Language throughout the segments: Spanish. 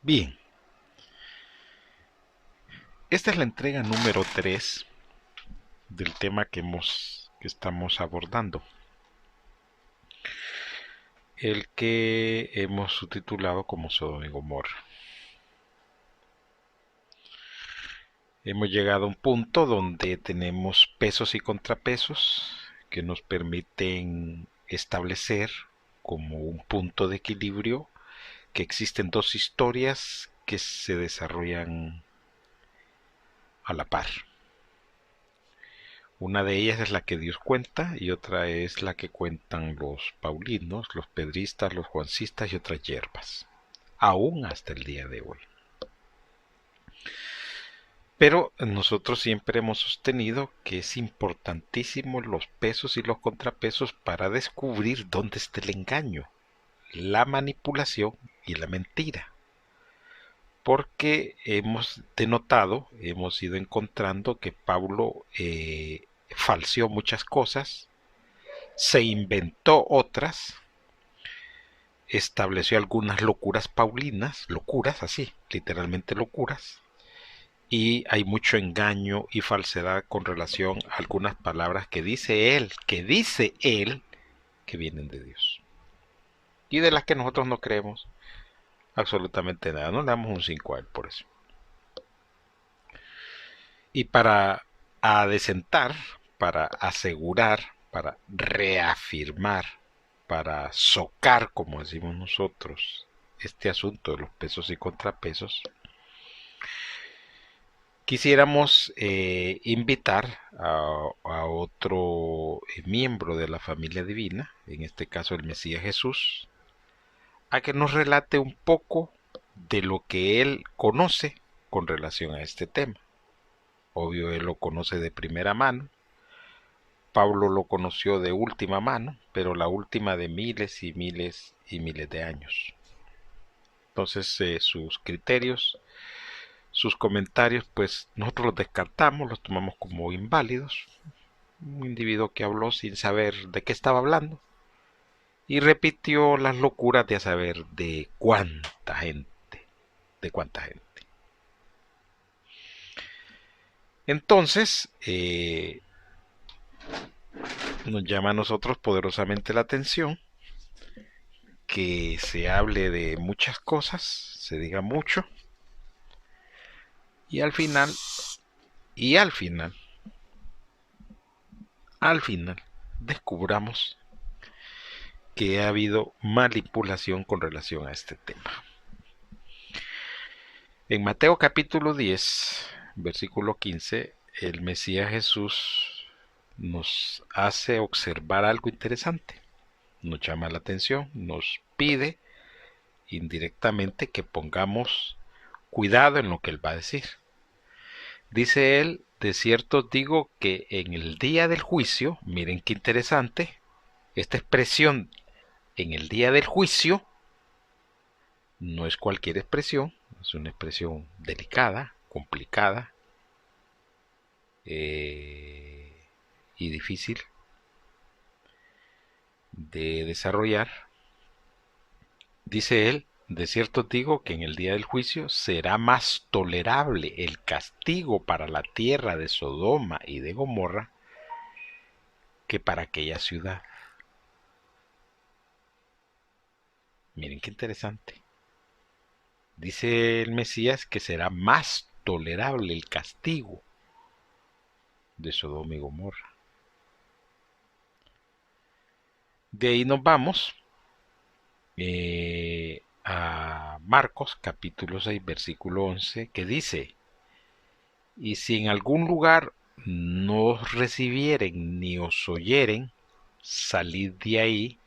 Bien, esta es la entrega número 3 del tema que estamos abordando, el que hemos subtitulado como Sodoma y Gomorra. Hemos llegado a un punto donde tenemos pesos y contrapesos que nos permiten establecer como un punto de equilibrio que existen dos historias que se desarrollan a la par. Una de ellas es la que Dios cuenta y otra es la que cuentan los paulinos, los pedristas, los juancistas y otras hierbas, aún hasta el día de hoy. Pero nosotros siempre hemos sostenido que es importantísimo los pesos y los contrapesos para descubrir dónde está el engaño, la manipulación y la mentira. Porque hemos denotado, hemos ido encontrando que Pablo falseó muchas cosas, se inventó otras, estableció algunas locuras paulinas, locuras así, literalmente locuras, y hay mucho engaño y falsedad con relación a algunas palabras que dice él, que vienen de Dios. Y de las que nosotros no creemos absolutamente nada, no le damos un 5 a él por eso. Y para adecentar, para asegurar, para reafirmar, para socar, como decimos nosotros, este asunto de los pesos y contrapesos, quisiéramos invitar a otro miembro de la familia divina, en este caso el Mesías Jesús, a que nos relate un poco de lo que él conoce con relación a este tema. Obvio, él lo conoce de primera mano. Pablo lo conoció de última mano, pero la última de miles y miles y miles de años. Entonces, sus criterios, sus comentarios, pues nosotros los descartamos, los tomamos como inválidos. Un individuo que habló sin saber de qué estaba hablando y repitió las locuras de a saber de cuánta gente. Entonces, nos llama a nosotros poderosamente la atención que se hable de muchas cosas, se diga mucho, y al final, y al final, al final, descubramos que ha habido manipulación con relación a este tema. En Mateo capítulo 10, versículo 15, el Mesías Jesús nos hace observar algo interesante, nos llama la atención, nos pide indirectamente que pongamos cuidado en lo que él va a decir. Dice él, de cierto digo que en el día del juicio, miren qué interesante, esta expresión en el día del juicio no es cualquier expresión, es una expresión delicada, complicada y difícil de desarrollar. Dice él, de cierto digo que en el día del juicio será más tolerable el castigo para la tierra de Sodoma y de Gomorra que para aquella ciudad. Miren qué interesante. Dice el Mesías que será más tolerable el castigo de Sodoma y Gomorra. De ahí nos vamos a Marcos capítulo 6 versículo 11 que dice, y si en algún lugar no os recibieren ni os oyeren, salid de ahí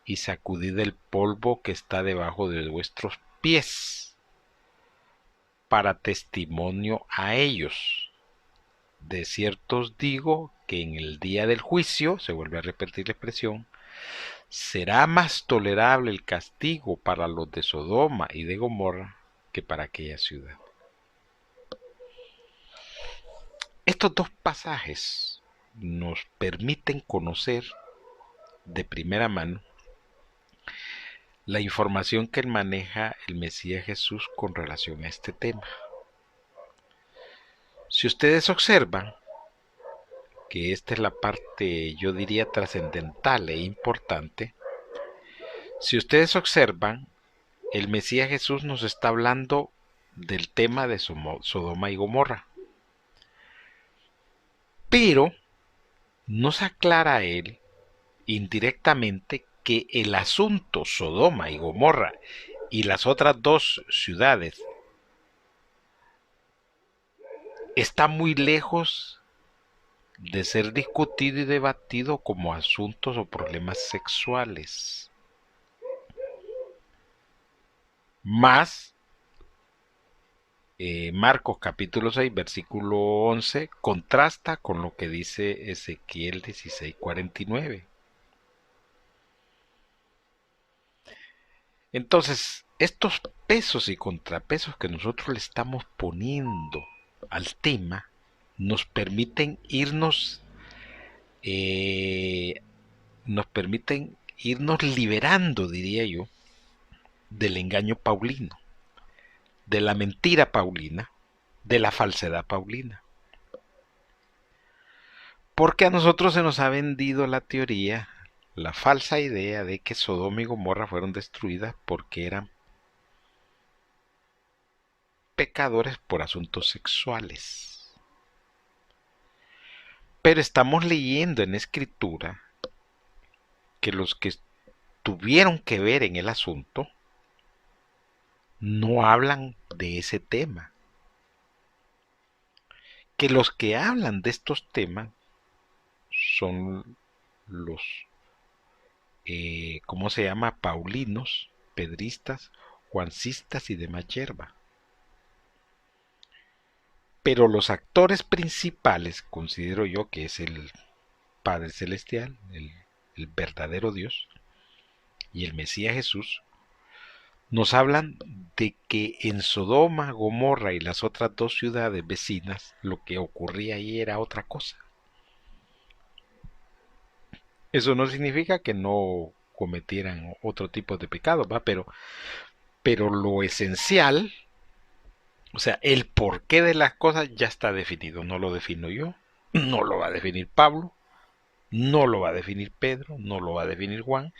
y sacudid el polvo que está debajo de vuestros pies para testimonio a ellos. De cierto os digo que en el día del juicio, se vuelve a repetir la expresión, será más tolerable el castigo para los de Sodoma y de Gomorra que para aquella ciudad. Estos dos pasajes nos permiten conocer de primera mano la información que maneja el Mesías Jesús con relación a este tema. Si ustedes observan, que esta es la parte, yo diría, trascendental e importante, si ustedes observan, el Mesías Jesús nos está hablando del tema de Sodoma y Gomorra, pero nos aclara él indirectamente que el asunto Sodoma y Gomorra y las otras dos ciudades está muy lejos de ser discutido y debatido como asuntos o problemas sexuales. Más Marcos capítulo 6, versículo 11, contrasta con lo que dice Ezequiel 16, 49. Entonces, estos pesos y contrapesos que nosotros le estamos poniendo al tema nos permiten eh, irnos liberando, diría yo, del engaño paulino, de la mentira paulina, de la falsedad paulina. Porque a nosotros se nos ha vendido la teoría, la falsa idea de que Sodoma y Gomorra fueron destruidas porque eran pecadores por asuntos sexuales. Pero estamos leyendo en Escritura que los que tuvieron que ver en el asunto no hablan de ese tema. Que los que hablan de estos temas son los, ¿cómo se llama? Paulinos, pedristas, juancistas y demás yerba. Pero los actores principales, considero yo que es el Padre Celestial, el verdadero Dios, y el Mesías Jesús, nos hablan de que en Sodoma, Gomorra y las otras dos ciudades vecinas, lo que ocurría ahí era otra cosa. Eso no significa que no cometieran otro tipo de pecados, ¿va? Pero lo esencial, o sea, el porqué de las cosas ya está definido. No lo defino yo, no lo va a definir Pablo, no lo va a definir Pedro, no lo va a definir Juan,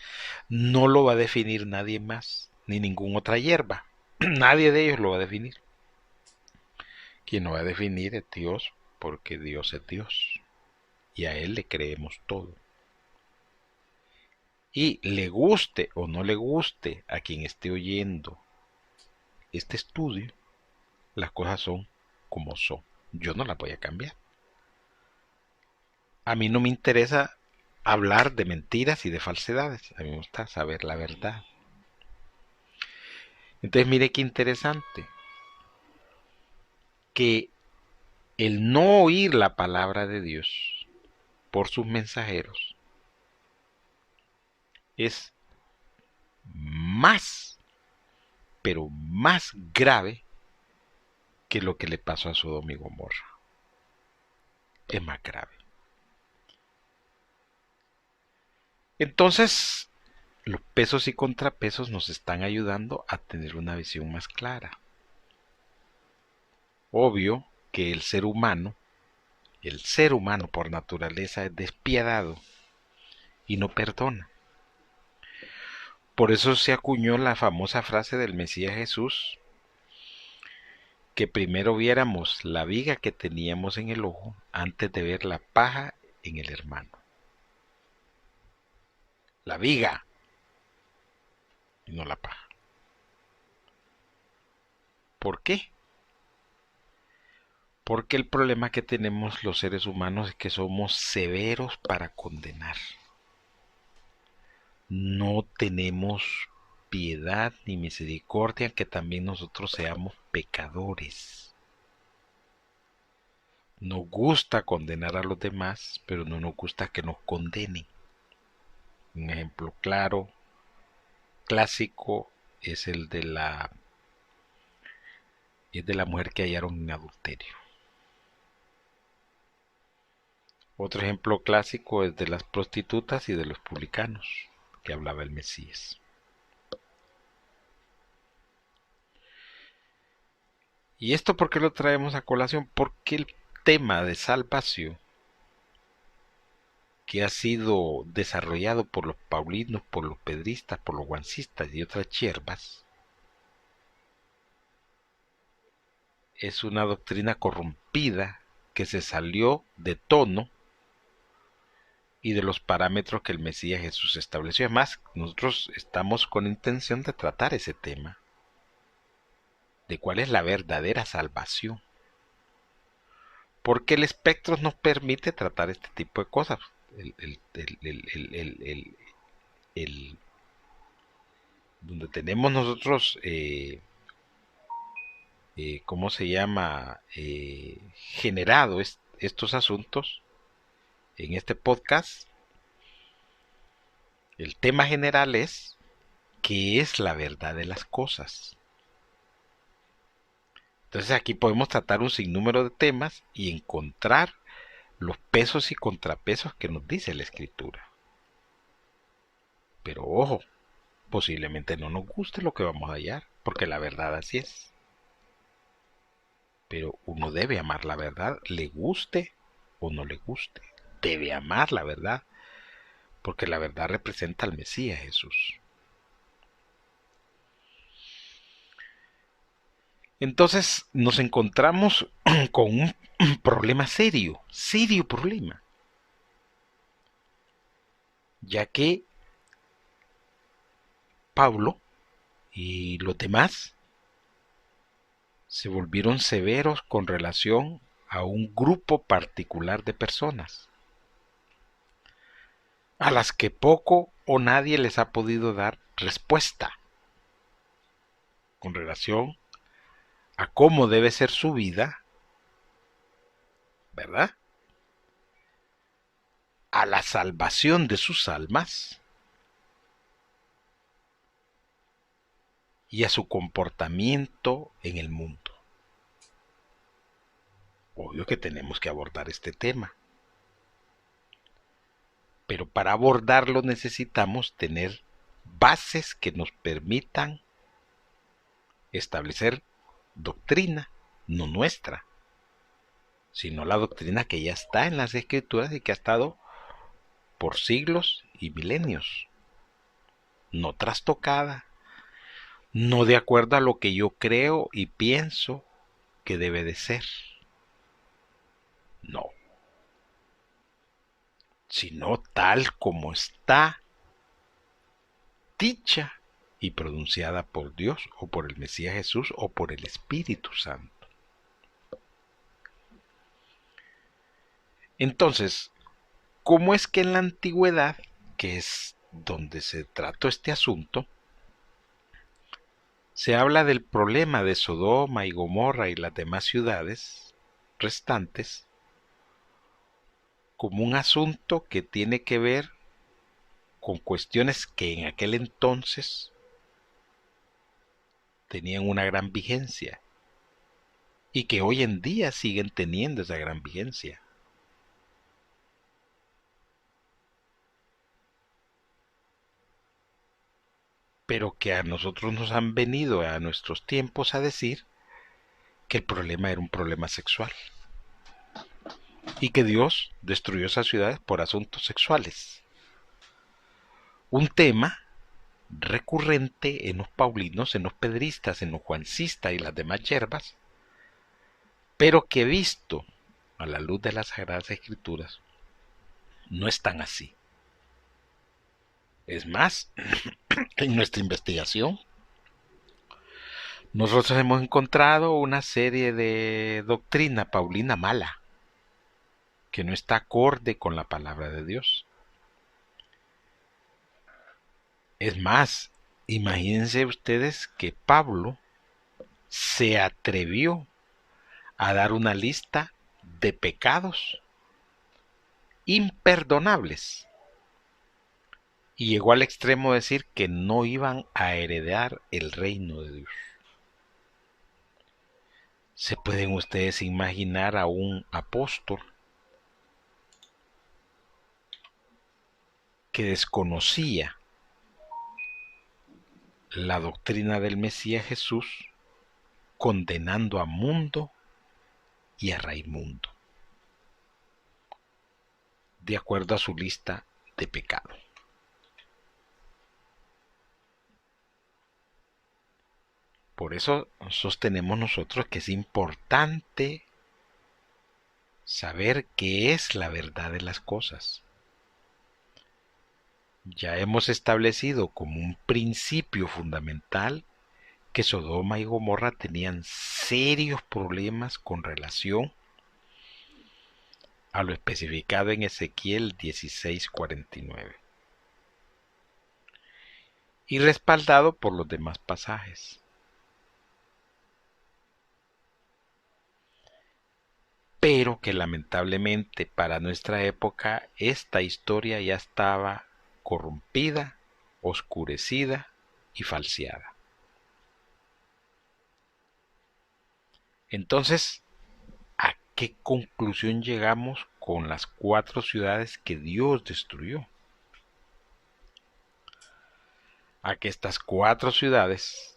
no lo va a definir nadie más, ni ninguna otra hierba. Nadie de ellos lo va a definir. Quien lo va a definir es Dios, porque Dios es Dios. Y a Él le creemos todo. Y le guste o no le guste a quien esté oyendo este estudio, las cosas son como son. Yo no las voy a cambiar. A mí no me interesa hablar de mentiras y de falsedades. A mí me gusta saber la verdad. Entonces mire qué interesante. Que el no oír la palabra de Dios por sus mensajeros es más, pero más grave que lo que le pasó a Sodoma y Gomorra. Es más grave. Entonces, los pesos y contrapesos nos están ayudando a tener una visión más clara. Obvio que el ser humano por naturaleza es despiadado y no perdona. Por eso se acuñó la famosa frase del Mesías Jesús, que primero viéramos la viga que teníamos en el ojo antes de ver la paja en el hermano. La viga y no la paja. ¿Por qué? Porque el problema que tenemos los seres humanos es que somos severos para condenar. No tenemos piedad ni misericordia, que también nosotros seamos pecadores. Nos gusta condenar a los demás, pero no nos gusta que nos condenen. Un ejemplo claro, clásico, es el de la mujer que hallaron en adulterio. Otro ejemplo clásico es de las prostitutas y de los publicanos, que hablaba el Mesías. ¿Y esto por qué lo traemos a colación? Porque el tema de salvación que ha sido desarrollado por los paulinos, por los pedristas, por los guancistas y otras hierbas, es una doctrina corrompida que se salió de tono y de los parámetros que el Mesías Jesús estableció. Además, nosotros estamos con intención de tratar ese tema, de cuál es la verdadera salvación. Porque el espectro nos permite tratar este tipo de cosas. El donde tenemos nosotros, ¿cómo se llama? Generado estos asuntos en este podcast. El tema general es ¿qué es la verdad de las cosas? Entonces aquí podemos tratar un sinnúmero de temas y encontrar los pesos y contrapesos que nos dice la escritura. Pero ojo, posiblemente no nos guste lo que vamos a hallar, porque la verdad así es. Pero uno debe amar la verdad, le guste o no le guste. Debe amar la verdad, porque la verdad representa al Mesías Jesús. Entonces nos encontramos con un problema serio, serio problema, ya que Pablo y los demás se volvieron severos con relación a un grupo particular de personas, a las que poco o nadie les ha podido dar respuesta con relación a cómo debe ser su vida, ¿verdad? A la salvación de sus almas y a su comportamiento en el mundo. Obvio que tenemos que abordar este tema, pero para abordarlo necesitamos tener bases que nos permitan establecer doctrina, no nuestra, sino la doctrina que ya está en las escrituras y que ha estado por siglos y milenios, no trastocada, no de acuerdo a lo que yo creo y pienso que debe de ser, no, sino tal como está dicha y pronunciada por Dios o por el Mesías Jesús o por el Espíritu Santo. Entonces, ¿cómo es que en la antigüedad, que es donde se trató este asunto, se habla del problema de Sodoma y Gomorra y las demás ciudades restantes como un asunto que tiene que ver con cuestiones que en aquel entonces tenían una gran vigencia y que hoy en día siguen teniendo esa gran vigencia? Pero que a nosotros nos han venido a nuestros tiempos a decir que el problema era un problema sexual y que Dios destruyó esas ciudades por asuntos sexuales. Un tema recurrente en los paulinos, en los pedristas, en los juancistas y las demás hierbas, pero que visto a la luz de las Sagradas Escrituras no es tan así. Es más, en nuestra investigación nosotros hemos encontrado una serie de doctrina paulina mala, que no está acorde con la palabra de Dios. Es más, imagínense ustedes que Pablo se atrevió a dar una lista de pecados imperdonables y llegó al extremo de decir que no iban a heredar el reino de Dios. ¿Se pueden ustedes imaginar a un apóstol que desconocía la doctrina del Mesías Jesús condenando a mundo y a Raimundo, de acuerdo a su lista de pecado. Por eso sostenemos nosotros que es importante saber qué es la verdad de las cosas. Ya hemos establecido como un principio fundamental que Sodoma y Gomorra tenían serios problemas con relación a lo especificado en Ezequiel 16:49 y respaldado por los demás pasajes. Pero que lamentablemente para nuestra época esta historia ya estaba corrompida, oscurecida y falseada. Entonces, ¿a qué conclusión llegamos con las 4 ciudades que Dios destruyó? A que estas 4 ciudades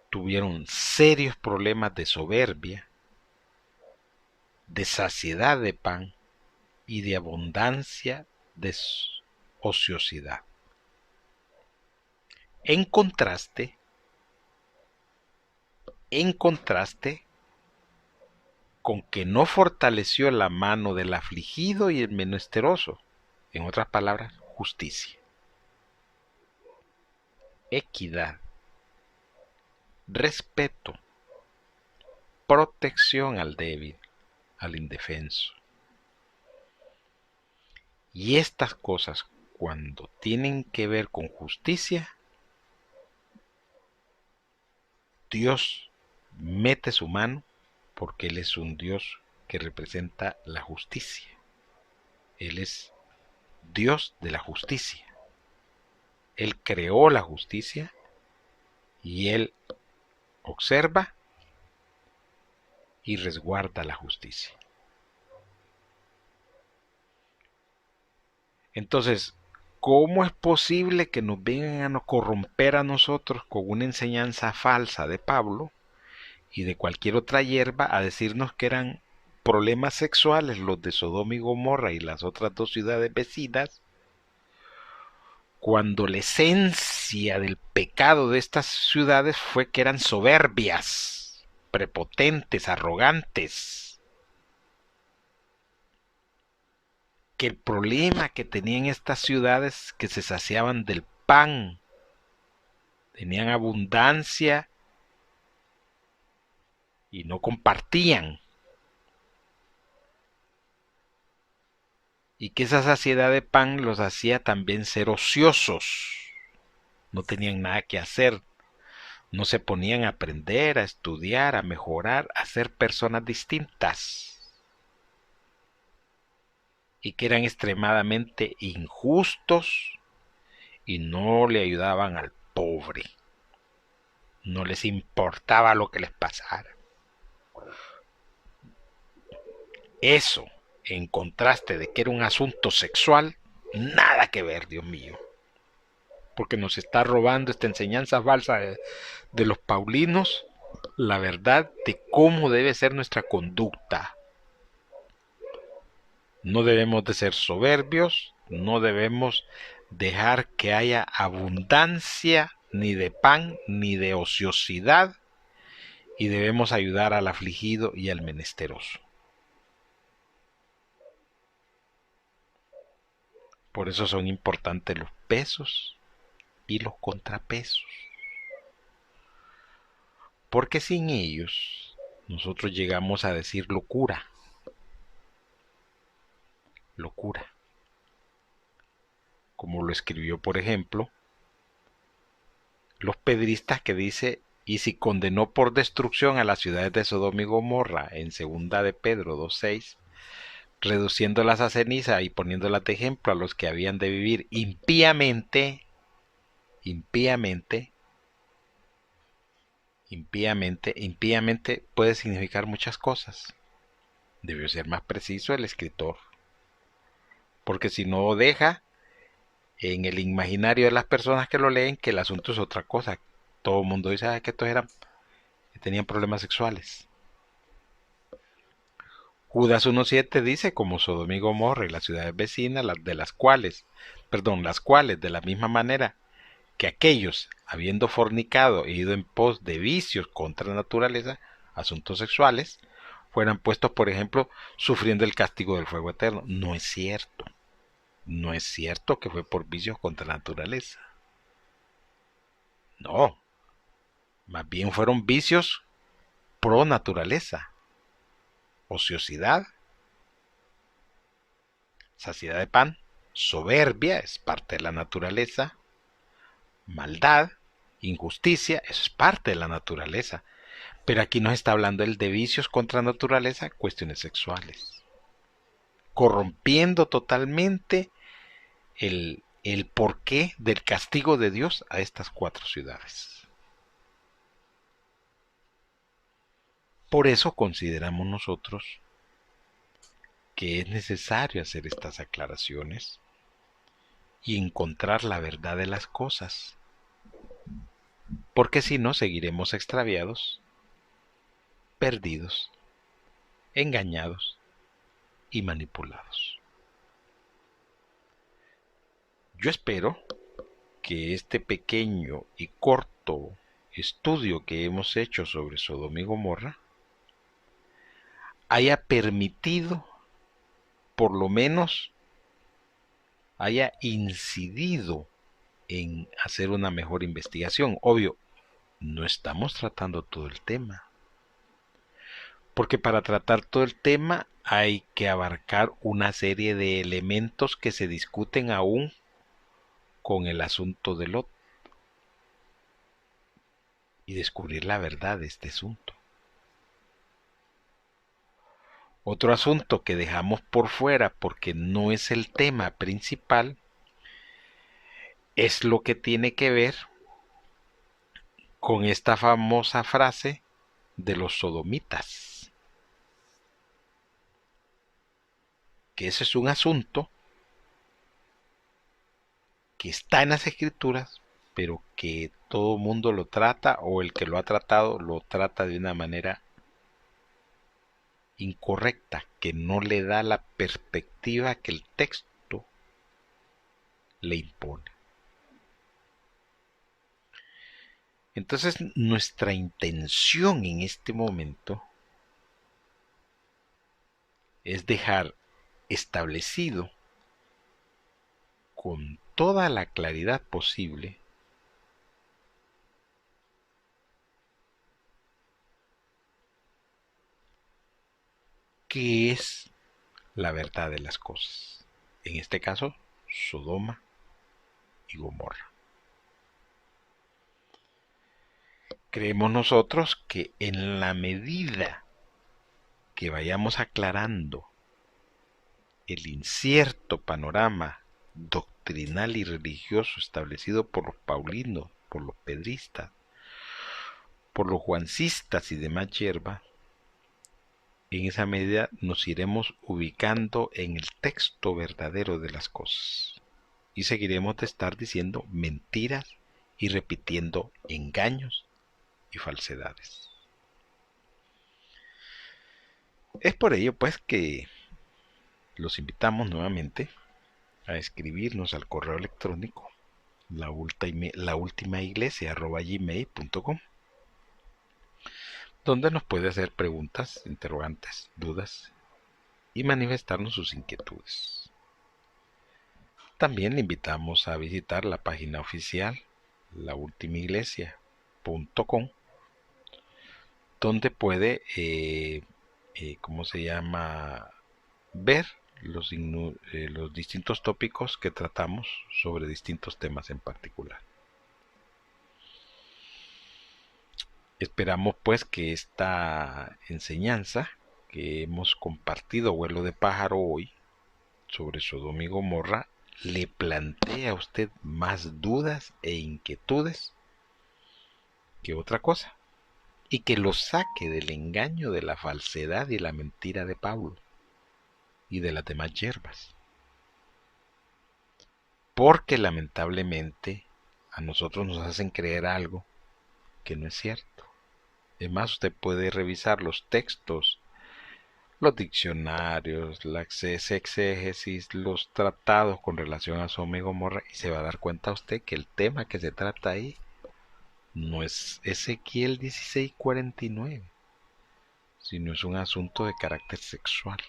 tuvieron serios problemas de soberbia, de saciedad de pan y de abundancia de ociosidad. En contraste con que no fortaleció la mano del afligido y el menesteroso, en otras palabras, justicia, equidad, respeto, protección al débil, al indefenso. Y estas cosas, cuando tienen que ver con justicia, Dios mete su mano porque Él es un Dios que representa la justicia. Él es Dios de la justicia. Él creó la justicia y Él observa y resguarda la justicia. Entonces, ¿cómo es posible que nos vengan a corromper a nosotros con una enseñanza falsa de Pablo y de cualquier otra hierba a decirnos que eran problemas sexuales los de Sodoma y Gomorra y las otras 2 ciudades vecinas, cuando la esencia del pecado de estas ciudades fue que eran soberbias, prepotentes, arrogantes? Que el problema que tenían estas ciudades que se saciaban del pan, tenían abundancia y no compartían. Y que esa saciedad de pan los hacía también ser ociosos. No tenían nada que hacer. No se ponían a aprender, a estudiar, a mejorar, a ser personas distintas. Y que eran extremadamente injustos y no le ayudaban al pobre. No les importaba lo que les pasara. Eso, en contraste de que era un asunto sexual, nada que ver, Dios mío. Porque nos está robando esta enseñanza falsa de los paulinos, la verdad de cómo debe ser nuestra conducta. No debemos de ser soberbios, no debemos dejar que haya abundancia ni de pan ni de ociosidad, y debemos ayudar al afligido y al menesteroso. Por eso son importantes los pesos y los contrapesos. Porque sin ellos nosotros llegamos a decir locura. Locura. Como lo escribió, por ejemplo, los pedristas, que dice: y si condenó por destrucción a las ciudades de Sodoma y Gomorra, en 2 de Pedro 2:6, reduciéndolas a ceniza y poniéndolas de ejemplo a los que habían de vivir impíamente puede significar muchas cosas. Debió ser más preciso el escritor, porque si no deja en el imaginario de las personas que lo leen que el asunto es otra cosa, todo el mundo dice que estos tenían problemas sexuales. Judas 1.7 dice, como Sodoma y Gomorra y las ciudades vecinas, las cuales de la misma manera que aquellos, habiendo fornicado e ido en pos de vicios contra naturaleza, asuntos sexuales, fueran puestos, por ejemplo, sufriendo el castigo del fuego eterno. No es cierto. No es cierto que fue por vicios contra naturaleza. No. Más bien fueron vicios pro naturaleza. Ociosidad, saciedad de pan, soberbia, es parte de la naturaleza, maldad, injusticia, eso es parte de la naturaleza. Pero aquí nos está hablando el de vicios contra naturaleza, cuestiones sexuales, corrompiendo totalmente el porqué del castigo de Dios a estas 4 ciudades. Por eso consideramos nosotros que es necesario hacer estas aclaraciones y encontrar la verdad de las cosas, porque si no seguiremos extraviados, perdidos, engañados y manipulados. Yo espero que este pequeño y corto estudio que hemos hecho sobre Sodoma y Gomorra haya permitido, por lo menos, haya incidido en hacer una mejor investigación. Obvio, no estamos tratando todo el tema, porque para tratar todo el tema hay que abarcar una serie de elementos que se discuten aún con el asunto de Lot y descubrir la verdad de este asunto. Otro asunto que dejamos por fuera porque no es el tema principal es lo que tiene que ver con esta famosa frase de los sodomitas, que ese es un asunto que está en las escrituras, pero que todo mundo lo trata, o el que lo ha tratado lo trata de una manera incorrecta, que no le da la perspectiva que el texto le impone. Entonces, nuestra intención en este momento es dejar establecido con toda la claridad posible qué es la verdad de las cosas. En este caso, Sodoma y Gomorra. Creemos nosotros que en la medida que vayamos aclarando el incierto panorama doctrinal y religioso establecido por los paulinos, por los pedristas, por los juancistas y demás hierba, en esa medida nos iremos ubicando en el texto verdadero de las cosas y seguiremos de estar diciendo mentiras y repitiendo engaños y falsedades. Es por ello pues que los invitamos nuevamente a escribirnos al correo electrónico laultimaiglesia@gmail.com, donde nos puede hacer preguntas, interrogantes, dudas y manifestarnos sus inquietudes. También le invitamos a visitar la página oficial laultimaiglesia.com, donde puede ver los distintos tópicos que tratamos sobre distintos temas en particular. Esperamos pues que esta enseñanza que hemos compartido, vuelo de pájaro, hoy sobre Sodoma y Gomorra, le plantee a usted más dudas e inquietudes que otra cosa, y que lo saque del engaño, de la falsedad y la mentira de Pablo y de las demás hierbas. Porque lamentablemente a nosotros nos hacen creer algo que no es cierto. Es más, usted puede revisar los textos, los diccionarios, la exégesis, los tratados con relación a Sodoma y Gomorra y se va a dar cuenta usted que el tema que se trata ahí no es Ezequiel 16:49, sino es un asunto de carácter sexual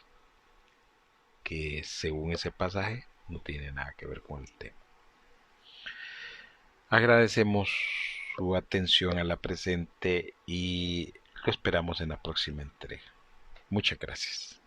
que según ese pasaje no tiene nada que ver con el tema. Agradecemos su atención a la presente y lo esperamos en la próxima entrega. Muchas gracias.